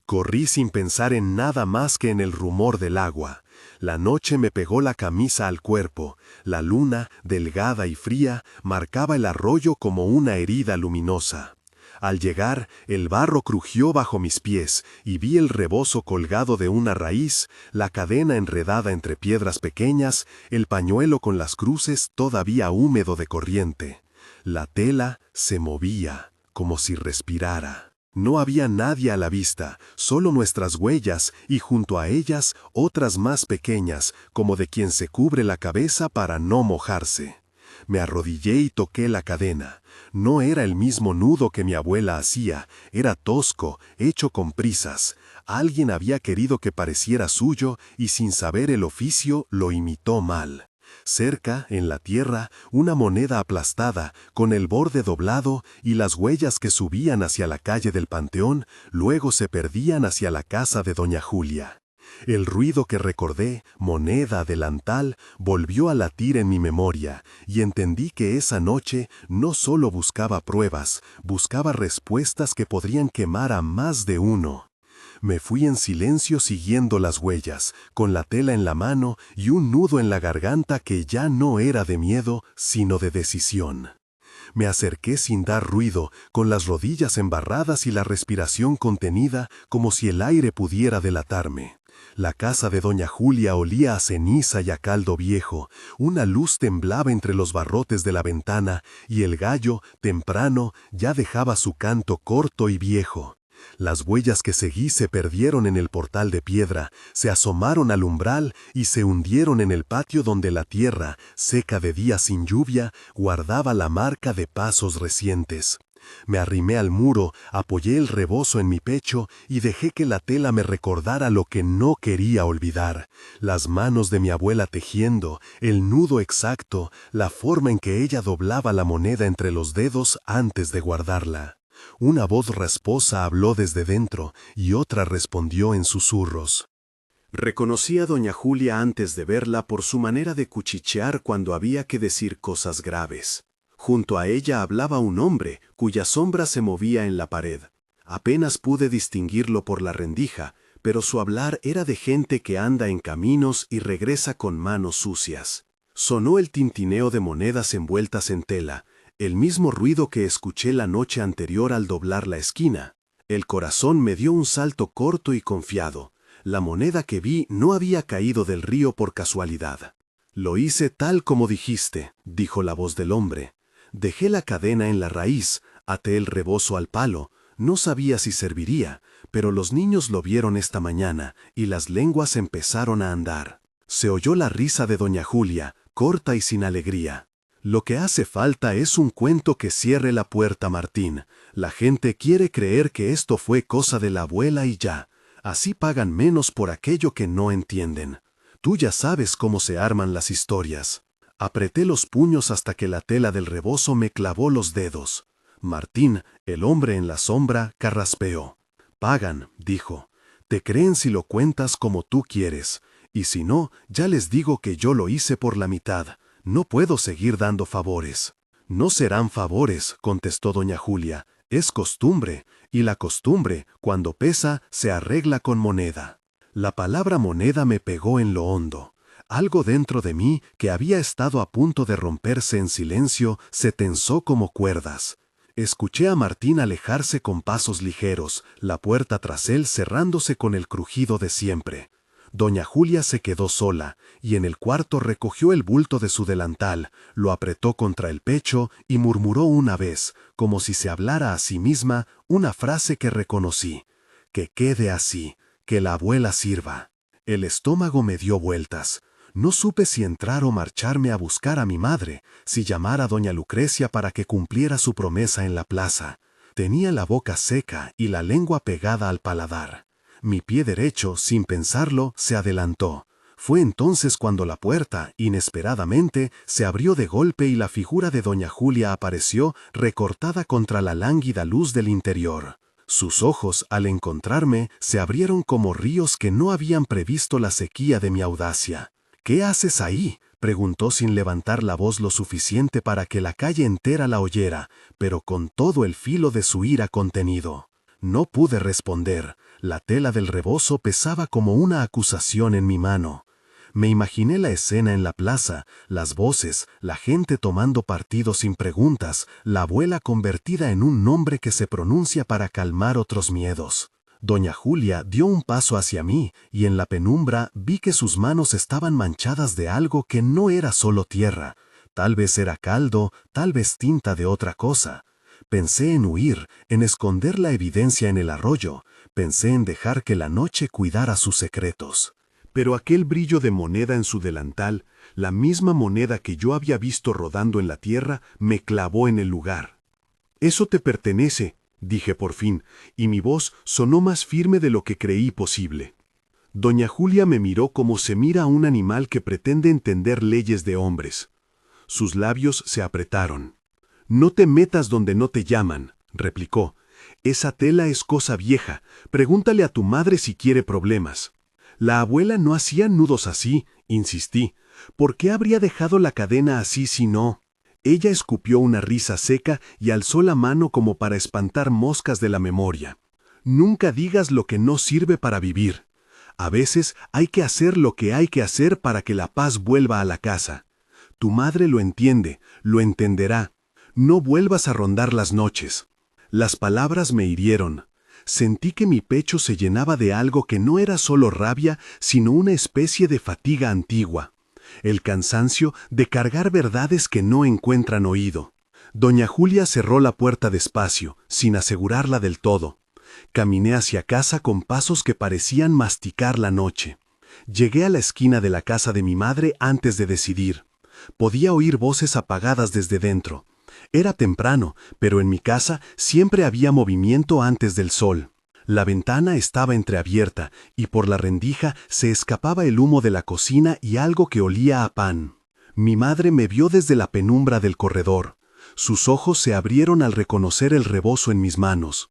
Corrí sin pensar en nada más que en el rumor del agua. La noche me pegó la camisa al cuerpo. La luna, delgada y fría, marcaba el arroyo como una herida luminosa. Al llegar, el barro crujió bajo mis pies y vi el rebozo colgado de una raíz, la cadena enredada entre piedras pequeñas, el pañuelo con las cruces todavía húmedo de corriente. La tela se movía, como si respirara. No había nadie a la vista, solo nuestras huellas y junto a ellas otras más pequeñas, como de quien se cubre la cabeza para no mojarse. Me arrodillé y toqué la cadena. No era el mismo nudo que mi abuela hacía, era tosco, hecho con prisas. Alguien había querido que pareciera suyo y sin saber el oficio lo imitó mal. Cerca, en la tierra, una moneda aplastada, con el borde doblado y las huellas que subían hacia la calle del panteón, luego se perdían hacia la casa de doña Julia. El ruido que recordé, moneda, delantal, volvió a latir en mi memoria, y entendí que esa noche no solo buscaba pruebas, buscaba respuestas que podrían quemar a más de uno. Me fui en silencio siguiendo las huellas, con la tela en la mano y un nudo en la garganta que ya no era de miedo, sino de decisión. Me acerqué sin dar ruido, con las rodillas embarradas y la respiración contenida, como si el aire pudiera delatarme. La casa de doña Julia olía a ceniza y a caldo viejo, una luz temblaba entre los barrotes de la ventana y el gallo, temprano, ya dejaba su canto corto y viejo. Las huellas que seguí se perdieron en el portal de piedra, se asomaron al umbral y se hundieron en el patio donde la tierra, seca de días sin lluvia, guardaba la marca de pasos recientes. Me arrimé al muro, apoyé el rebozo en mi pecho y dejé que la tela me recordara lo que no quería olvidar. Las manos de mi abuela tejiendo, el nudo exacto, la forma en que ella doblaba la moneda entre los dedos antes de guardarla. Una voz rasposa habló desde dentro y otra respondió en susurros. Reconocí a doña Julia antes de verla por su manera de cuchichear cuando había que decir cosas graves. Junto a ella hablaba un hombre, cuya sombra se movía en la pared. Apenas pude distinguirlo por la rendija, pero su hablar era de gente que anda en caminos y regresa con manos sucias. Sonó el tintineo de monedas envueltas en tela, el mismo ruido que escuché la noche anterior al doblar la esquina. El corazón me dio un salto corto y confiado. La moneda que vi no había caído del río por casualidad. «Lo hice tal como dijiste», dijo la voz del hombre. Dejé la cadena en la raíz, até el rebozo al palo. No sabía si serviría, pero los niños lo vieron esta mañana y las lenguas empezaron a andar. Se oyó la risa de doña Julia, corta y sin alegría. «Lo que hace falta es un cuento que cierre la puerta, Martín. La gente quiere creer que esto fue cosa de la abuela y ya. Así pagan menos por aquello que no entienden. Tú ya sabes cómo se arman las historias». Apreté los puños hasta que la tela del rebozo me clavó los dedos. Martín, el hombre en la sombra, carraspeó. «Pagan», dijo. «Te creen si lo cuentas como tú quieres. Y si no, ya les digo que yo lo hice por la mitad. No puedo seguir dando favores». «No serán favores», contestó doña Julia. «Es costumbre, y la costumbre, cuando pesa, se arregla con moneda». La palabra moneda me pegó en lo hondo. Algo dentro de mí, que había estado a punto de romperse en silencio, se tensó como cuerdas. Escuché a Martín alejarse con pasos ligeros, la puerta tras él cerrándose con el crujido de siempre. Doña Julia se quedó sola, y en el cuarto recogió el bulto de su delantal, lo apretó contra el pecho y murmuró una vez, como si se hablara a sí misma, una frase que reconocí. «Que quede así, que la abuela sirva». El estómago me dio vueltas. No supe si entrar o marcharme a buscar a mi madre, si llamar a doña Lucrecia para que cumpliera su promesa en la plaza. Tenía la boca seca y la lengua pegada al paladar. Mi pie derecho, sin pensarlo, se adelantó. Fue entonces cuando la puerta, inesperadamente, se abrió de golpe y la figura de doña Julia apareció recortada contra la lánguida luz del interior. Sus ojos, al encontrarme, se abrieron como ríos que no habían previsto la sequía de mi audacia. «¿Qué haces ahí?», preguntó sin levantar la voz lo suficiente para que la calle entera la oyera, pero con todo el filo de su ira contenido. No pude responder. La tela del rebozo pesaba como una acusación en mi mano. Me imaginé la escena en la plaza, las voces, la gente tomando partido sin preguntas, la abuela convertida en un nombre que se pronuncia para calmar otros miedos. Doña Julia dio un paso hacia mí y en la penumbra vi que sus manos estaban manchadas de algo que no era solo tierra. Tal vez era caldo, tal vez tinta de otra cosa. Pensé en huir, en esconder la evidencia en el arroyo. Pensé en dejar que la noche cuidara sus secretos. Pero aquel brillo de moneda en su delantal, la misma moneda que yo había visto rodando en la tierra, me clavó en el lugar. «Eso te pertenece», dije por fin, y mi voz sonó más firme de lo que creí posible. Doña Julia me miró como se mira a un animal que pretende entender leyes de hombres. Sus labios se apretaron. «No te metas donde no te llaman», replicó. «Esa tela es cosa vieja. Pregúntale a tu madre si quiere problemas». «La abuela no hacía nudos así», insistí. «¿Por qué habría dejado la cadena así si no?» Ella escupió una risa seca y alzó la mano como para espantar moscas de la memoria. «Nunca digas lo que no sirve para vivir. A veces hay que hacer lo que hay que hacer para que la paz vuelva a la casa. Tu madre lo entiende, lo entenderá. No vuelvas a rondar las noches». Las palabras me hirieron. sentí que mi pecho se llenaba de algo que no era solo rabia, sino una especie de fatiga antigua. El cansancio de cargar verdades que no encuentran oído. Doña Julia cerró la puerta despacio, sin asegurarla del todo. Caminé hacia casa con pasos que parecían masticar la noche. Llegué a la esquina de la casa de mi madre antes de decidir. Podía oír voces apagadas desde dentro. Era temprano, pero en mi casa siempre había movimiento antes del sol. La ventana estaba entreabierta y por la rendija se escapaba el humo de la cocina y algo que olía a pan. Mi madre me vio desde la penumbra del corredor. Sus ojos se abrieron al reconocer el rebozo en mis manos.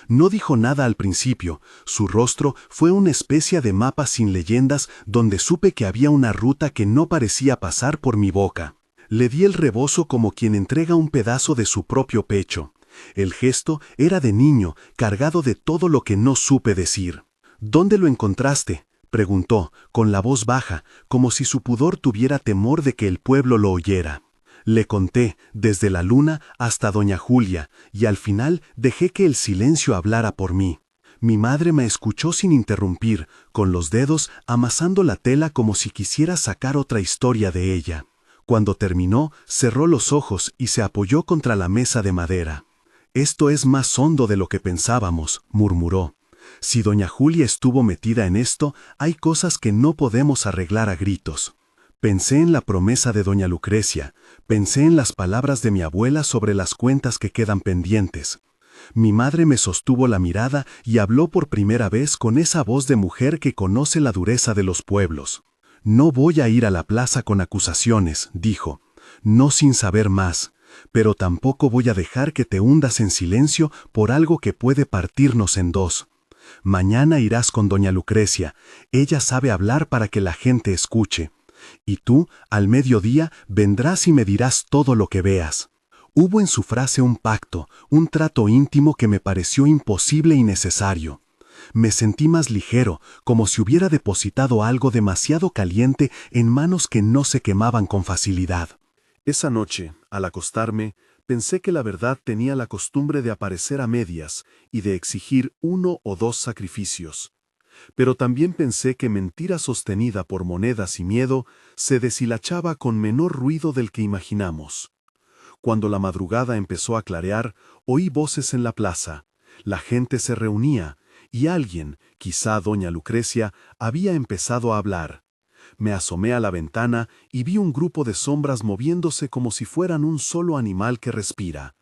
No dijo nada al principio, su rostro fue una especie de mapa sin leyendas donde supe que había una ruta que no parecía pasar por mi boca. Le di el rebozo como quien entrega un pedazo de su propio pecho. El gesto era de niño, cargado de todo lo que no supe decir. ¿Dónde lo encontraste?, preguntó, con la voz baja, como si su pudor tuviera temor de que el pueblo lo oyera. Le conté, desde la luna hasta doña Julia, y al final dejé que el silencio hablara por mí. Mi madre me escuchó sin interrumpir, con los dedos amasando la tela como si quisiera sacar otra historia de ella. Cuando terminó, cerró los ojos y se apoyó contra la mesa de madera. «Esto es más hondo de lo que pensábamos», murmuró. «Si doña Julia estuvo metida en esto, hay cosas que no podemos arreglar a gritos». Pensé en la promesa de doña Lucrecia, pensé en las palabras de mi abuela sobre las cuentas que quedan pendientes. Mi madre me sostuvo la mirada y habló por primera vez con esa voz de mujer que conoce la dureza de los pueblos. «No voy a ir a la plaza con acusaciones», dijo, «no sin saber más, pero tampoco voy a dejar que te hundas en silencio por algo que puede partirnos en dos. Mañana irás con doña Lucrecia, ella sabe hablar para que la gente escuche. Y tú, al mediodía, vendrás y me dirás todo lo que veas». Hubo en su frase un pacto, un trato íntimo que me pareció imposible y necesario. Me sentí más ligero, como si hubiera depositado algo demasiado caliente en manos que no se quemaban con facilidad. Esa noche, al acostarme, pensé que la verdad tenía la costumbre de aparecer a medias y de exigir 1 o 2 sacrificios. Pero también pensé que mentira sostenida por monedas y miedo se deshilachaba con menor ruido del que imaginamos. Cuando la madrugada empezó a clarear, oí voces en la plaza. La gente se reunía, y alguien, quizá doña Lucrecia, había empezado a hablar. Me asomé a la ventana y vi un grupo de sombras moviéndose como si fueran un solo animal que respira.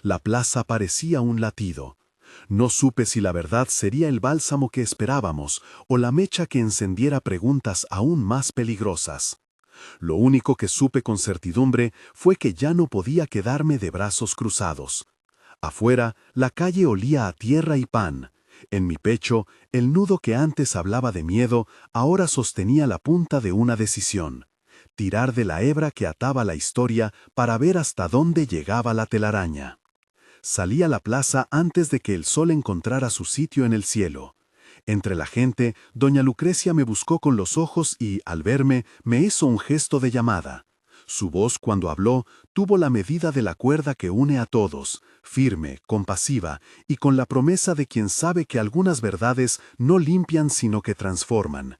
La plaza parecía un latido. No supe si la verdad sería el bálsamo que esperábamos o la mecha que encendiera preguntas aún más peligrosas. Lo único que supe con certidumbre fue que ya no podía quedarme de brazos cruzados. Afuera, la calle olía a tierra y pan. En mi pecho, el nudo que antes hablaba de miedo, ahora sostenía la punta de una decisión: tirar de la hebra que ataba la historia para ver hasta dónde llegaba la telaraña. Salí a la plaza antes de que el sol encontrara su sitio en el cielo. Entre la gente, doña Lucrecia me buscó con los ojos y, al verme, me hizo un gesto de llamada. Su voz, cuando habló, tuvo la medida de la cuerda que une a todos, firme, compasiva y con la promesa de quien sabe que algunas verdades no limpian sino que transforman.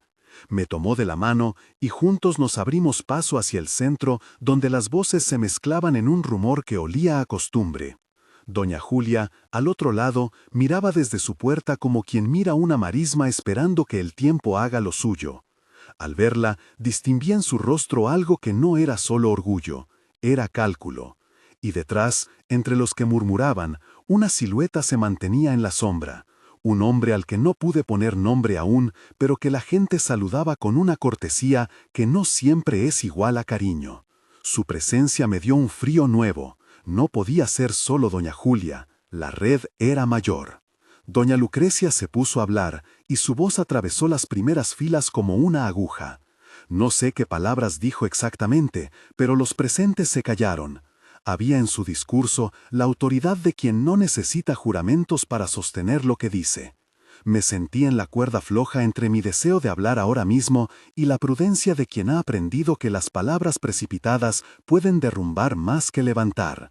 Me tomó de la mano y juntos nos abrimos paso hacia el centro, donde las voces se mezclaban en un rumor que olía a costumbre. Doña Julia, al otro lado, miraba desde su puerta como quien mira una marisma esperando que el tiempo haga lo suyo. Al verla, distinguí en su rostro algo que no era solo orgullo, era cálculo. Y detrás, entre los que murmuraban, una silueta se mantenía en la sombra. Un hombre al que no pude poner nombre aún, pero que la gente saludaba con una cortesía que no siempre es igual a cariño. Su presencia me dio un frío nuevo. No podía ser solo doña Julia, la red era mayor. Doña Lucrecia se puso a hablar y su voz atravesó las primeras filas como una aguja. No sé qué palabras dijo exactamente, pero los presentes se callaron. Había en su discurso la autoridad de quien no necesita juramentos para sostener lo que dice. Me sentí en la cuerda floja entre mi deseo de hablar ahora mismo y la prudencia de quien ha aprendido que las palabras precipitadas pueden derrumbar más que levantar.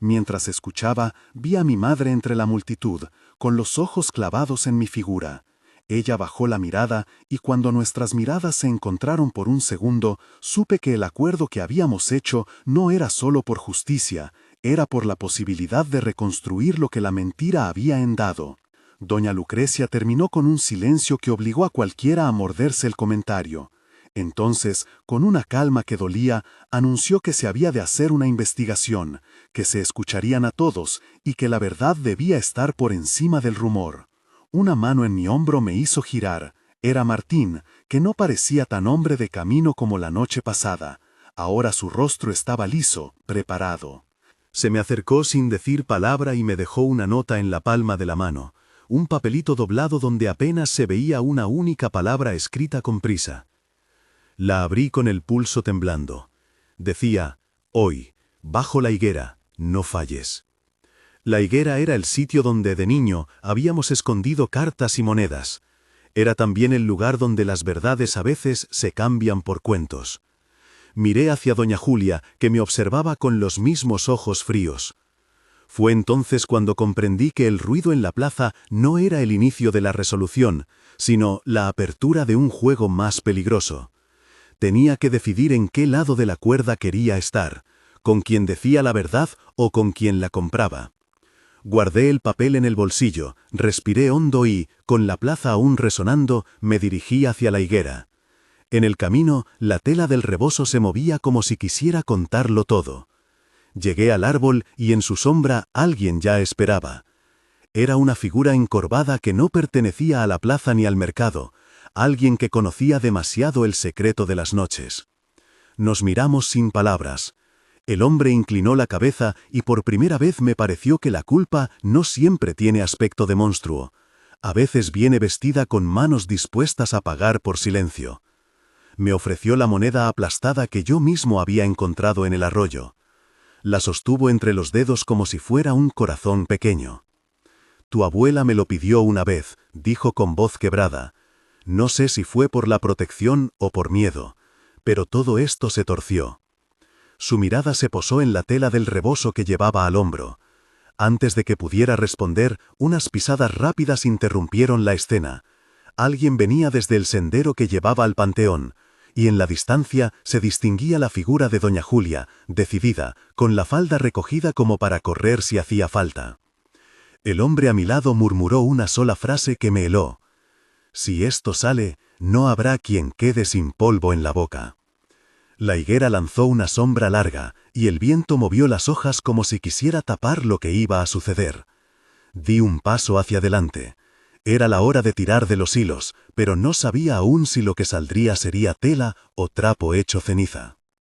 Mientras escuchaba, vi a mi madre entre la multitud, con los ojos clavados en mi figura. Ella bajó la mirada y cuando nuestras miradas se encontraron por un segundo, supe que el acuerdo que habíamos hecho no era solo por justicia, era por la posibilidad de reconstruir lo que la mentira había endado. Doña Lucrecia terminó con un silencio que obligó a cualquiera a morderse el comentario. Entonces, con una calma que dolía, anunció que se había de hacer una investigación, que se escucharían a todos y que la verdad debía estar por encima del rumor. Una mano en mi hombro me hizo girar. Era Martín, que no parecía tan hombre de camino como la noche pasada. Ahora su rostro estaba liso, preparado. Se me acercó sin decir palabra y me dejó una nota en la palma de la mano, un papelito doblado donde apenas se veía una única palabra escrita con prisa. La abrí con el pulso temblando. Decía, hoy, bajo la higuera, no falles. La higuera era el sitio donde de niño habíamos escondido cartas y monedas. Era también el lugar donde las verdades a veces se cambian por cuentos. Miré hacia doña Julia, que me observaba con los mismos ojos fríos. Fue entonces cuando comprendí que el ruido en la plaza no era el inicio de la resolución, sino la apertura de un juego más peligroso. Tenía que decidir en qué lado de la cuerda quería estar, con quien decía la verdad o con quien la compraba. Guardé el papel en el bolsillo, respiré hondo y, con la plaza aún resonando, me dirigí hacia la higuera. En el camino, la tela del rebozo se movía como si quisiera contarlo todo. Llegué al árbol y en su sombra alguien ya esperaba. Era una figura encorvada que no pertenecía a la plaza ni al mercado, alguien que conocía demasiado el secreto de las noches. Nos miramos sin palabras. El hombre inclinó la cabeza y por primera vez me pareció que la culpa no siempre tiene aspecto de monstruo. A veces viene vestida con manos dispuestas a pagar por silencio. Me ofreció la moneda aplastada que yo mismo había encontrado en el arroyo. La sostuvo entre los dedos como si fuera un corazón pequeño. Tu abuela me lo pidió una vez, dijo con voz quebrada. No sé si fue por la protección o por miedo, pero todo esto se torció. Su mirada se posó en la tela del rebozo que llevaba al hombro. Antes de que pudiera responder, unas pisadas rápidas interrumpieron la escena. Alguien venía desde el sendero que llevaba al panteón, y en la distancia se distinguía la figura de doña Julia, decidida, con la falda recogida como para correr si hacía falta. El hombre a mi lado murmuró una sola frase que me heló. Si esto sale, no habrá quien quede sin polvo en la boca. La higuera lanzó una sombra larga, y el viento movió las hojas como si quisiera tapar lo que iba a suceder. Di un paso hacia adelante. Era la hora de tirar de los hilos, pero no sabía aún si lo que saldría sería tela o trapo hecho ceniza.